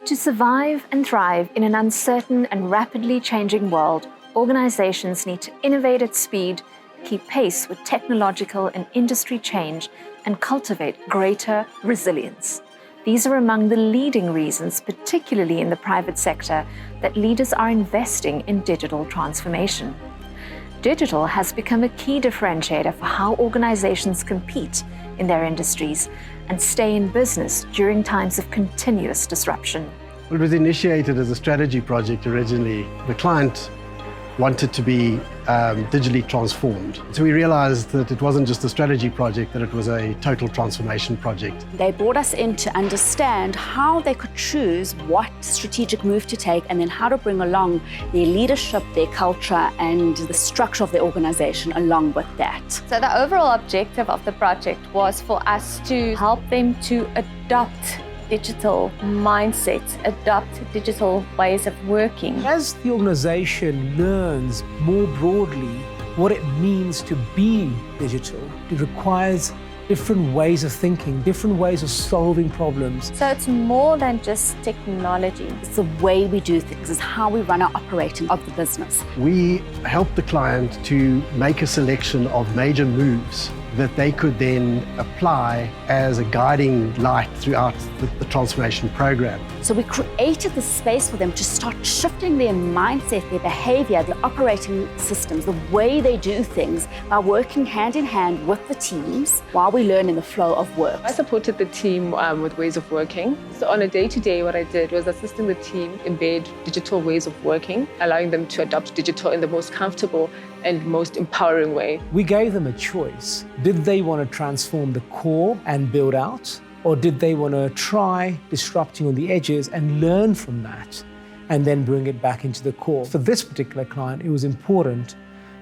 To survive and thrive in an uncertain and rapidly changing world, organizations need to innovate at speed, keep pace with technological and industry change, and cultivate greater resilience. These are among the leading reasons, particularly in the private sector, that leaders are investing in digital transformation. Digital has become a key differentiator for how organizations compete in their industries and stay in business during times of continuous disruption. It was initiated as a strategy project originally. The client wanted to be digitally transformed. So we realized that it wasn't just a strategy project, that it was a total transformation project. They brought us in to understand how they could choose what strategic move to take and then how to bring along their leadership, their culture, and the structure of the organization along with that. So the overall objective of the project was for us to help them to adopt digital mindsets, adopt digital ways of working. As the organization learns more broadly what it means to be digital, it requires different ways of thinking, different ways of solving problems. So it's more than just technology. It's the way we do things, it's how we run our operating of the business. We helped the client to make a selection of major moves that they could then apply as a guiding light throughout the transformation program. So we created the space for them to start shifting their mindset, their behavior, their operating systems, the way they do things by working hand in hand with the teams while we learn in the flow of work. I supported the team with ways of working. So on a day-to-day, what I did was assisting the team embed digital ways of working, allowing them to adopt digital in the most comfortable and most empowering way. We gave them a choice. Did they want to transform the core and build out? Or did they want to try disrupting on the edges and learn from that and then bring it back into the core? For this particular client, it was important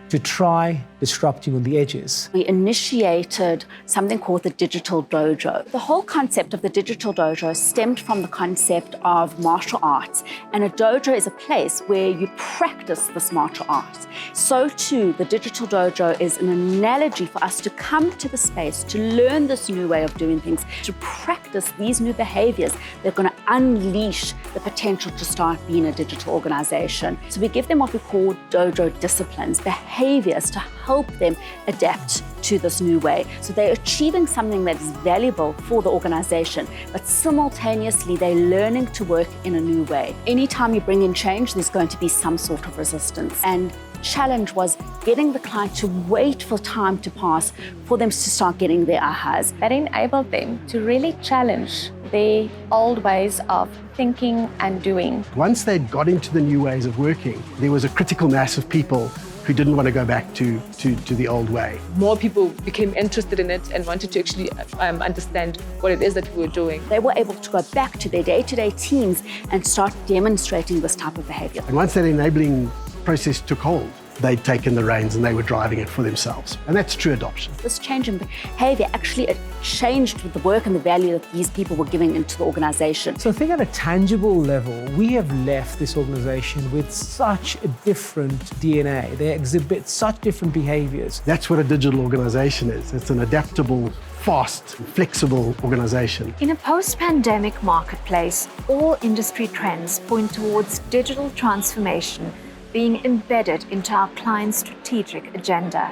to try disrupting on the edges. We initiated something called the Digital Dojo. The whole concept of the Digital Dojo stemmed from the concept of martial arts, and a dojo is a place where you practice this martial arts. So too, the Digital Dojo is an analogy for us to come to the space to learn this new way of doing things, to practice these new behaviors that are going to unleash the potential to start being a digital organization. So we give them what we call dojo disciplines, behaviors to help them adapt to this new way. So they're achieving something that is valuable for the organization, but simultaneously they're learning to work in a new way. Anytime you bring in change, there's going to be some sort of resistance. And challenge was getting the client to wait for time to pass for them to start getting their ahas. That enabled them to really challenge their old ways of thinking and doing. Once they'd got into the new ways of working, there was a critical mass of people who didn't want to go back to the old way. More people became interested in it and wanted to actually understand what it is that we were doing. They were able to go back to their day-to-day teams and start demonstrating this type of behavior. And once that enabling process took hold, they'd taken the reins and they were driving it for themselves. And that's true adoption. This change in behavior actually changed with the work and the value that these people were giving into the organization. So I think at a tangible level, we have left this organization with such a different DNA. They exhibit such different behaviors. That's what a digital organization is. It's an adaptable, fast, flexible organization. In a post-pandemic marketplace, all industry trends point towards digital transformation being embedded into our client's strategic agenda.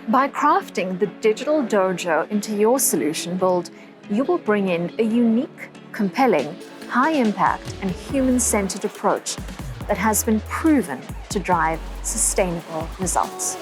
By crafting the Digital Dojo into your solution build, you will bring in a unique, compelling, high-impact and human-centered approach that has been proven to drive sustainable results.